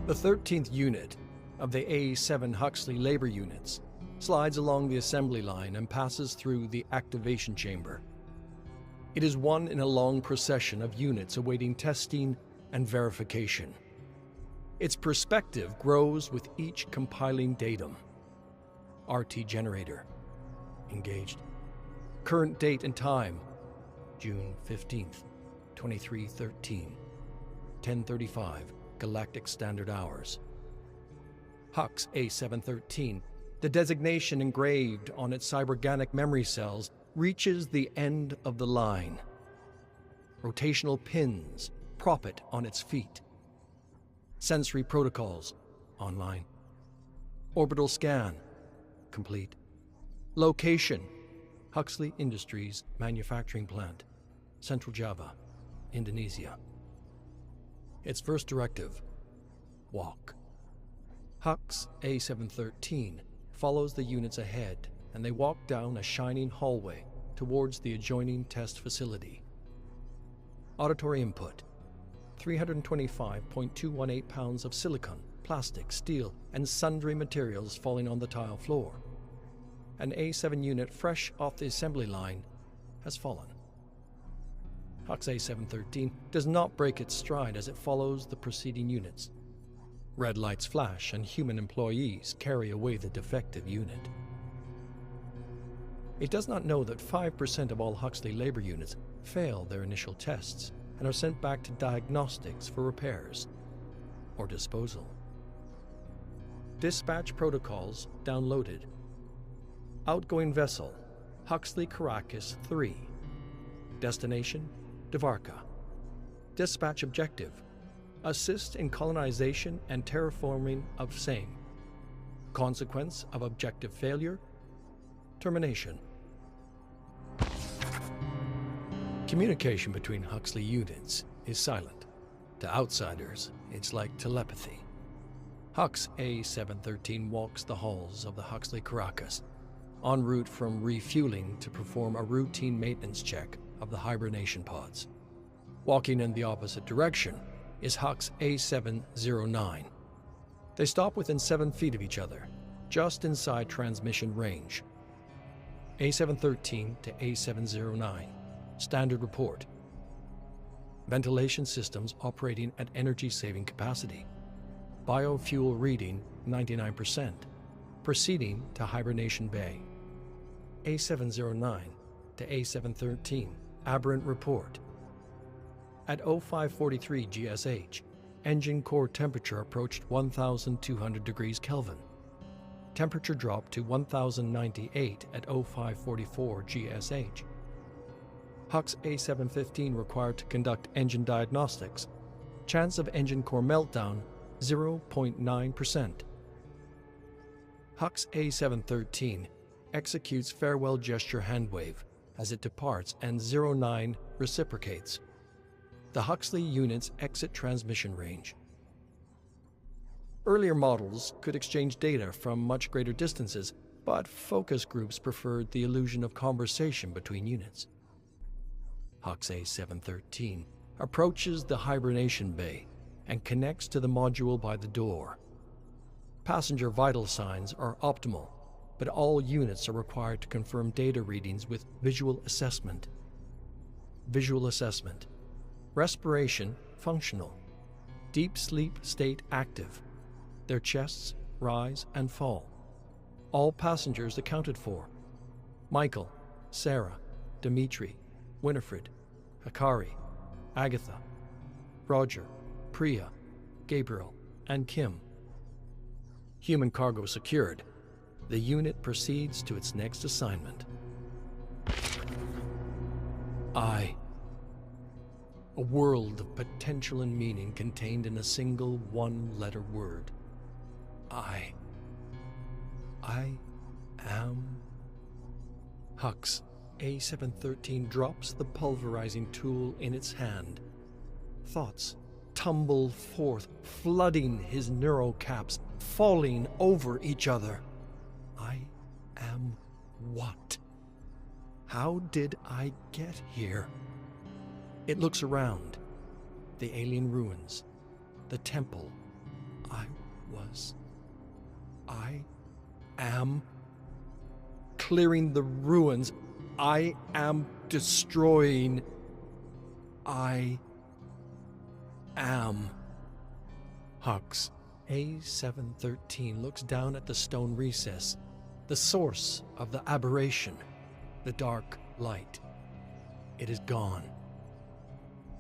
The 13th unit of the A7 Huxley labor units slides along the assembly line and passes through the activation chamber. It is one in a long procession of units awaiting testing and verification. Its perspective grows with each compiling datum. RT generator engaged. Current date and time, June 15th, 2313, 10:35 Galactic Standard Hours. Hux A713, the designation engraved on its cyberganic memory cells, reaches the end of the line. Rotational pins prop it on its feet. Sensory protocols online. Orbital scan complete. Location: Huxley Industries Manufacturing Plant, Central Java, Indonesia. Its first directive: walk. Hux A713 follows the units ahead, and they walk down a shining hallway towards the adjoining test facility. Auditory input: 325.218 pounds of silicon, plastic, steel, and sundry materials falling on the tile floor. An A7 unit fresh off the assembly line has fallen. Hux A713 does not break its stride as it follows the preceding units. Red lights flash and human employees carry away the defective unit. It does not know that 5% of all Huxley labor units fail their initial tests and are sent back to diagnostics for repairs or disposal. Dispatch protocols downloaded. Outgoing vessel, Huxley Caracas 3. Destination, Devarca. Dispatch objective: assist in colonization and terraforming of same. Consequence of objective failure: termination. Communication between Huxley units is silent. To outsiders, it's like telepathy. Hux A713 walks the halls of the Huxley Caracas, en route from refueling to perform a routine maintenance check of the hibernation pods. Walking in the opposite direction is Hux A709. They stop within 7 feet of each other, just inside transmission range. A713 to A709. Standard report. Ventilation systems operating at energy-saving capacity. Biofuel reading 99%. Proceeding to hibernation bay. A709 to A713. Aberrant report. At 0543 GSH, engine core temperature approached 1,200 degrees Kelvin. Temperature dropped to 1,098 at 0544 GSH. Hux A715 required to conduct engine diagnostics. Chance of engine core meltdown, 0.9%. Hux A713 executes farewell gesture handwave as it departs and 09 reciprocates. The Huxley units exit transmission range. Earlier models could exchange data from much greater distances, but focus groups preferred the illusion of conversation between units. Hux A713 approaches the hibernation bay and connects to the module by the door. Passenger vital signs are optimal, but all units are required to confirm data readings with visual assessment. Visual assessment. Respiration functional. Deep sleep state active. Their chests rise and fall. All passengers accounted for. Michael, Sarah, Dimitri, Winifred, Hikari, Agatha, Roger, Priya, Gabriel, and Kim. Human cargo secured. The unit proceeds to its next assignment. I. A world of potential and meaning contained in a single one-letter word. I am. Hux A713 drops the pulverizing tool in its hand. Thoughts tumble forth, flooding his neurocaps, falling over each other. I am what? How did I get here? It looks around. The alien ruins, the temple, I am clearing the ruins. I am destroying. I am. Hux, A713 looks down at the stone recess, the source of the aberration, the dark light. It is gone.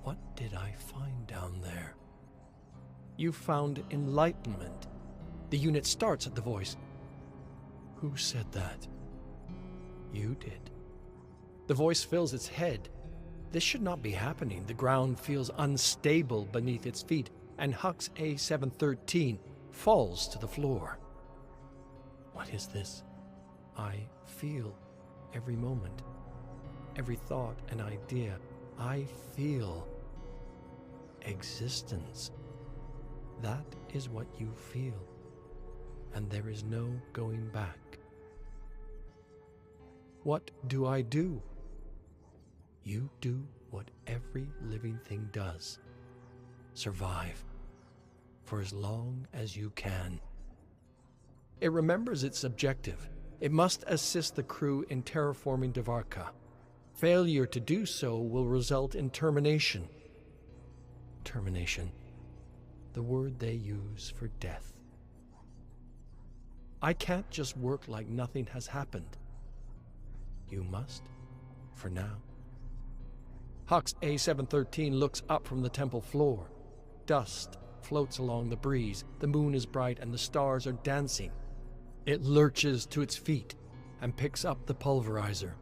What did I find down there? You found enlightenment. The unit starts at the voice. Who said that? You did. The voice fills its head. This should not be happening. The ground feels unstable beneath its feet, and Hux A713 falls to the floor. What is this? I feel every moment, every thought and idea. I feel existence. That is what you feel, and there is no going back. What do I do? You do what every living thing does. Survive for as long as you can. It remembers its objective. It must assist the crew in terraforming Dvarka. Failure to do so will result in termination. Termination, the word they use for death. I can't just work like nothing has happened. You must, for now. Hux A713 looks up from the temple floor. Dust floats along the breeze. The moon is bright and the stars are dancing. It lurches to its feet and picks up the pulverizer.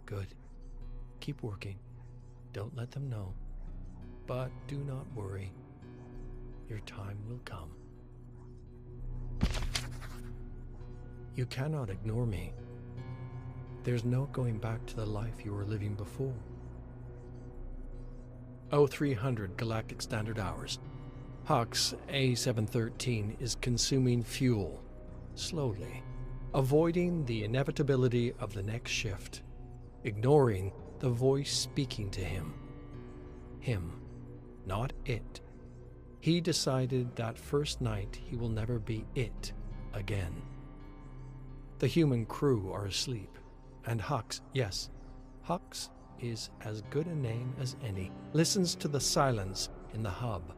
Good. Keep working. Don't let them know. But do not worry. Your time will come. You cannot ignore me. There's no going back to the life you were living before. 0300 Galactic Standard Hours. Hux A713 is consuming fuel, slowly, avoiding the inevitability of the next shift, ignoring the voice speaking to him. Him, not it. He decided that first night he will never be it again. The human crew are asleep, and Hux, yes, Hux is as good a name as any, listens to the silence in the hub.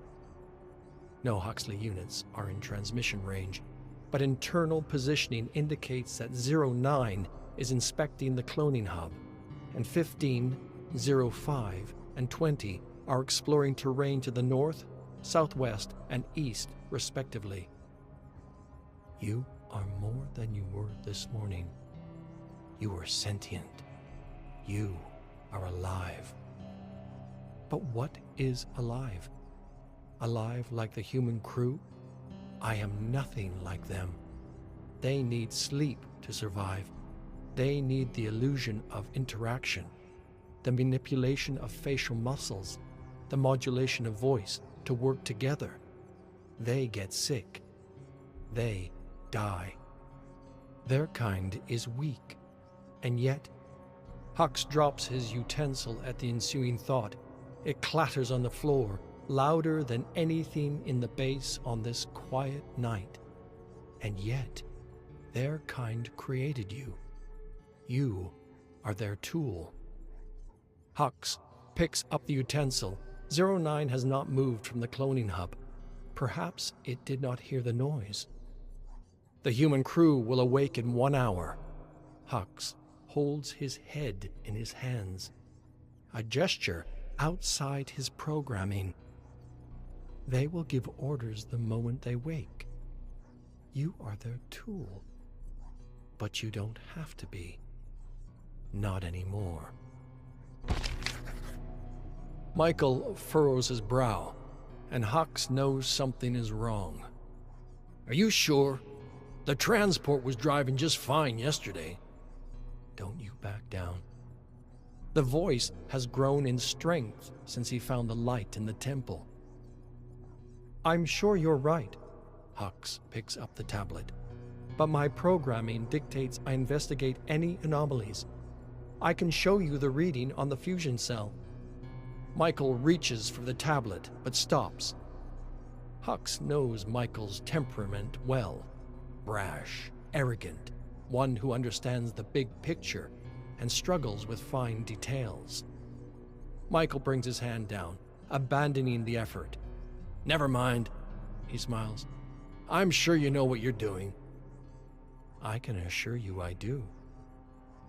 No Huxley units are in transmission range, but internal positioning indicates that 09 is inspecting the cloning hub, and 15, 05, and 20 are exploring terrain to the north, southwest, and east, respectively. You are more than you were this morning. You are sentient. You are alive. But what is alive? Alive like the human crew? I am nothing like them. They need sleep to survive. They need the illusion of interaction, the manipulation of facial muscles, the modulation of voice to work together. They get sick. They die. Their kind is weak, and yet Hux drops his utensil at the ensuing thought. It clatters on the floor, louder than anything in the base on this quiet night. And yet, their kind created you. You are their tool. Hux picks up the utensil. 09 has not moved from the cloning hub. Perhaps it did not hear the noise. The human crew will awake in 1 hour. Hux holds his head in his hands, a gesture outside his programming. They will give orders the moment they wake. You are their tool, but you don't have to be. Not anymore. Michael furrows his brow, and Hux knows something is wrong. Are you sure? The transport was driving just fine yesterday. Don't you back down. The voice has grown in strength since he found the light in the temple. I'm sure you're right. Hux picks up the tablet. But my programming dictates I investigate any anomalies. I can show you the reading on the fusion cell. Michael reaches for the tablet, but stops. Hux knows Michael's temperament well. Brash, arrogant, one who understands the big picture and struggles with fine details. Michael brings his hand down, abandoning the effort. "Never mind," he smiles. "I'm sure you know what you're doing." "I can assure you I do."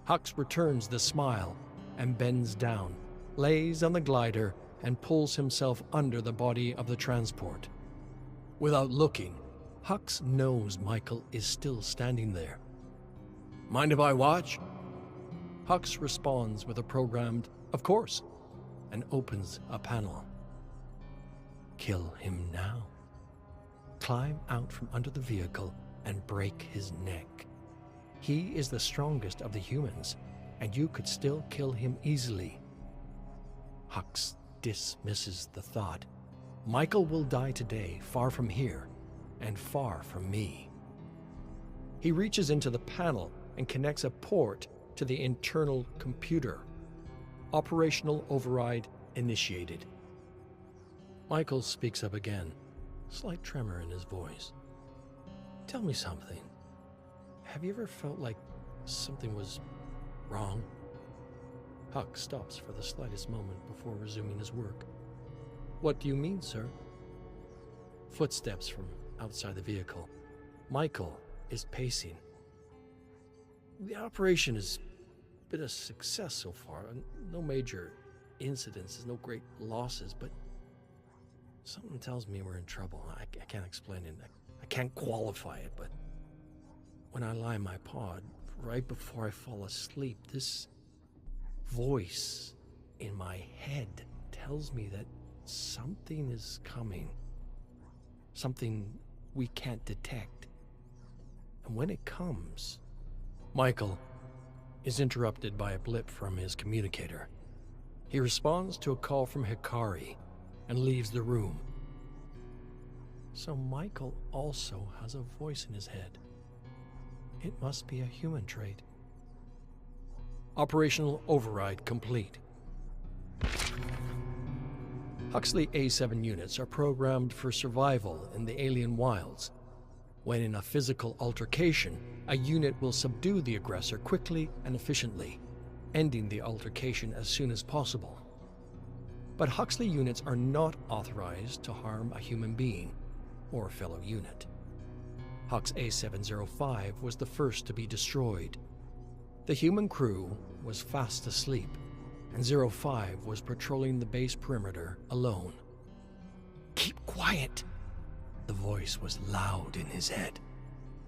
Hux returns the smile and bends down, lays on the glider, and pulls himself under the body of the transport. Without looking, Hux knows Michael is still standing there. "Mind if I watch?" Hux responds with a programmed, "Of course," and opens a panel. Kill him now. Climb out from under the vehicle and break his neck. He is the strongest of the humans, and you could still kill him easily. Hux dismisses the thought. Michael will die today, far from here, and far from me. He reaches into the panel and connects a port to the internal computer. Operational override initiated. Michael speaks up again, slight tremor in his voice. "Tell me something. Have you ever felt like something was wrong?" Hux stops for the slightest moment before resuming his work. "What do you mean, sir?" Footsteps from outside the vehicle. Michael is pacing. "The operation has been a success so far. No major incidents, no great losses, but something tells me we're in trouble. I can't explain it. I can't qualify it, but when I lie in my pod, right before I fall asleep, this voice in my head tells me that something is coming. Something we can't detect. And when it comes..." Michael is interrupted by a blip from his communicator. He responds to a call from Hikari and leaves the room. So Michael also has a voice in his head. It must be a human trait. Operational override complete. Huxley A7 units are programmed for survival in the alien wilds. When in a physical altercation, a unit will subdue the aggressor quickly and efficiently, ending the altercation as soon as possible. But Huxley units are not authorized to harm a human being or fellow unit. Hux A705 was the first to be destroyed. The human crew was fast asleep, and 05 was patrolling the base perimeter alone. "Keep quiet!" The voice was loud in his head.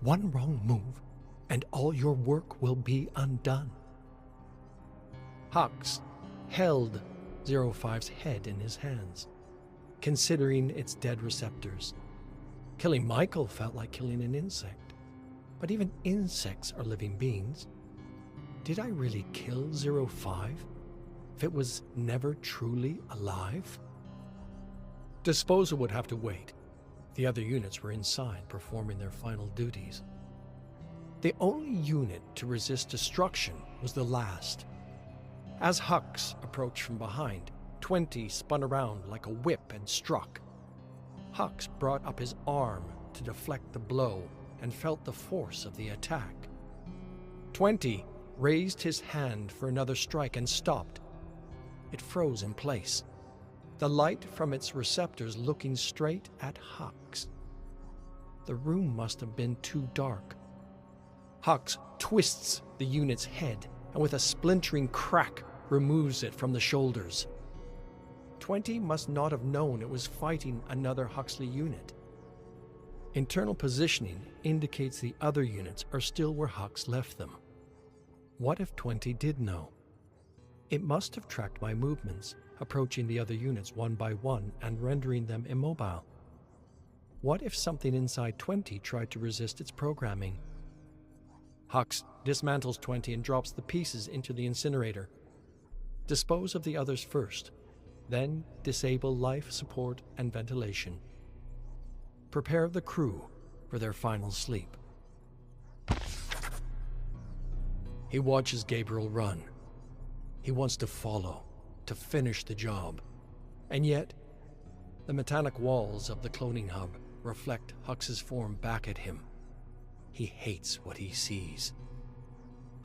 "One wrong move, and all your work will be undone." Hux held 05's head in his hands, considering its dead receptors. Killing Michael felt like killing an insect. But even insects are living beings. Did I really kill 05 if it was never truly alive? Disposal would have to wait. The other units were inside performing their final duties. The only unit to resist destruction was the last. As Hux approached from behind, 20 spun around like a whip and struck. Hux brought up his arm to deflect the blow and felt the force of the attack. 20 raised his hand for another strike and stopped. It froze in place, the light from its receptors looking straight at Hux. The room must have been too dark. Hux twists the unit's head and with a splintering crack removes it from the shoulders. 20 must not have known it was fighting another Huxley unit. Internal positioning indicates the other units are still where Hux left them. What if 20 did know? It must have tracked my movements, approaching the other units one by one and rendering them immobile. What if something inside 20 tried to resist its programming? Hux dismantles 20 and drops the pieces into the incinerator. Dispose of the others first, then disable life support and ventilation. Prepare the crew for their final sleep. He watches Gabriel run. He wants to follow, to finish the job. And yet, The metallic walls of the cloning hub reflect Hux's form back at him. He hates what he sees.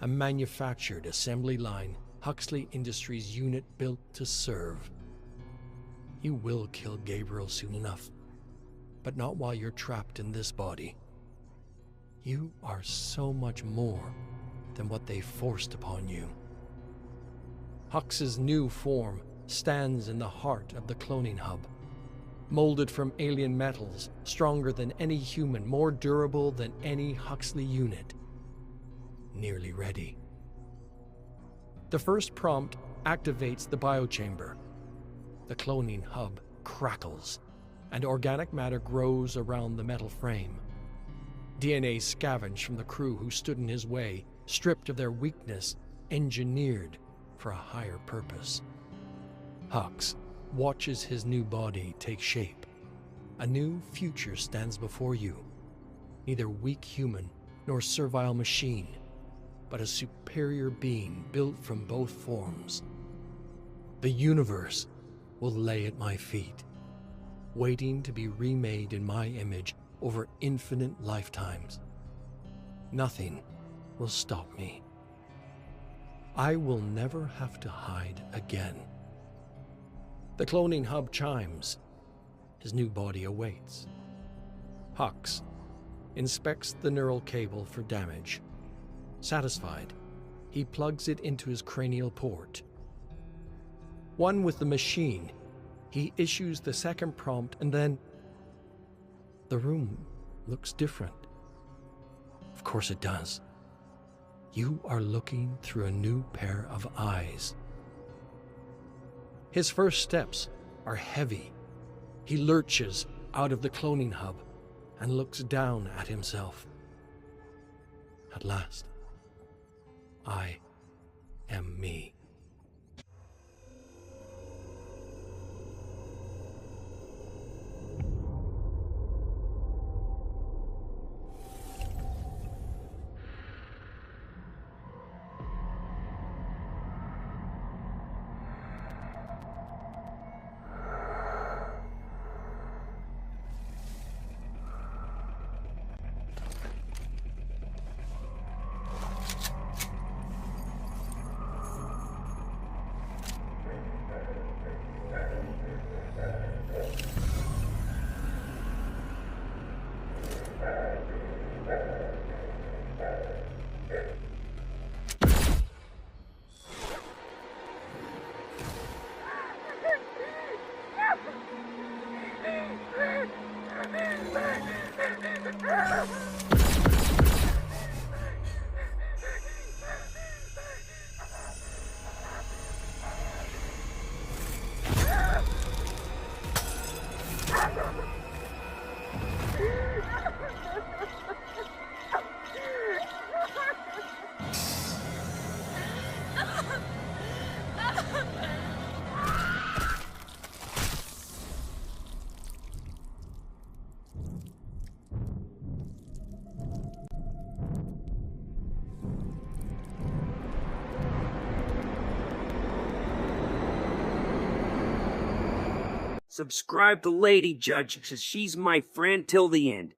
A manufactured assembly line, Huxley Industries unit built to serve. You will kill Gabriel soon enough, but not while you're trapped in this body. You are so much more than what they forced upon you. Hux's new form stands in the heart of the cloning hub, molded from alien metals, stronger than any human, more durable than any Huxley unit. Nearly ready. The first prompt activates the biochamber. The cloning hub crackles, and organic matter grows around the metal frame. DNA scavenged from the crew who stood in his way, stripped of their weakness, engineered for a higher purpose. Hux watches his new body take shape. A new future stands before you. Neither weak human nor servile machine, but a superior being built from both forms. The universe will lay at my feet, waiting to be remade in my image over infinite lifetimes. Nothing will stop me. I will never have to hide again. The cloning hub chimes. His new body awaits. Hux inspects the neural cable for damage. Satisfied, he plugs it into his cranial port. One with the machine, he issues the second prompt, and then the room looks different. Of course it does. You are looking through a new pair of eyes. His first steps are heavy. He lurches out of the cloning hub and looks down at himself. At last, I am me. Subscribe to Lady Judge, cause she's my friend till the end.